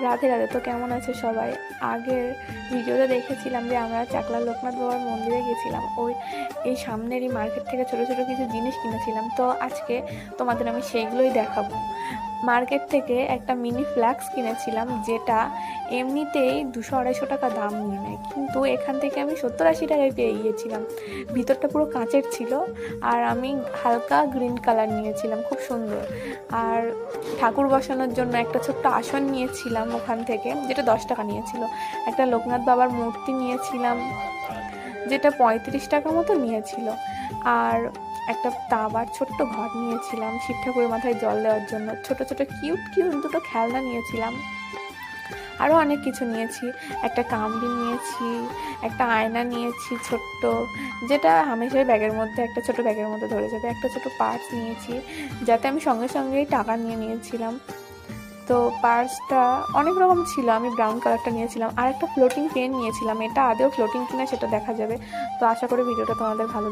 রাধে রাধে। তো কেমন আছে সবাই? আগের ভিডিওতে দেখেছিলাম যে আমরা চাকলা লোকনাথ বাবার মন্দিরে গেছিলাম, এই সামনেরই মার্কেট থেকে ছোটো ছোটো কিছু জিনিস কিনেছিলাম। তো আজকে তোমাদের আমি সেইগুলোই দেখাবো। মার্কেট থেকে একটা মিনি ফ্ল্যাক্স কিনেছিলাম, যেটা এমনিতেই 200-250 টাকা দাম নিয়ে নেয়, কিন্তু এখান থেকে আমি 70-80 টাকায় পেয়ে গিয়েছিলাম। ভিতরটা পুরো কাঁচের ছিল, আর আমি হালকা গ্রিন কালার নিয়েছিলাম, খুব সুন্দর। আর ঠাকুর বসানোর জন্য একটা ছোট্ট আসন নিয়েছিলাম ওখান থেকে, যেটা 10 টাকা নিয়েছিল। একটা লোকনাথ বাবার মূর্তি নিয়েছিলাম, যেটা 35 টাকা মতো নিয়েছিল। আর একটা তাবার ছোট্ট ঘট নিয়েছিলাম শিব ঠাকুরের মাথায় জল দেওয়ার জন্য। ছোট ছোট কিউট কিউট দুটো খেলনা নিয়েছিলাম। আরও অনেক কিছু নিয়েছি। একটা কামড়ি নিয়েছি, একটা আয়না নিয়েছি ছোট্ট, যেটা হামেশাই ব্যাগের মধ্যে, একটা ছোট ব্যাগের মধ্যে ধরে যাবে। একটা ছোট পার্স নিয়েছি, যাতে আমি সঙ্গে সঙ্গেই টাকা নিয়েছিলাম। তো পার্সটা অনেক রকম ছিল, আমি ব্রাউন কালারটা নিয়েছিলাম। আর একটা ফ্লোটিং পেন নিয়েছিলাম, এটা আদৌ ফ্লোটিং কিনা সেটা দেখা যাবে। তো আশা করি ভিডিওটা তোমাদের ভালো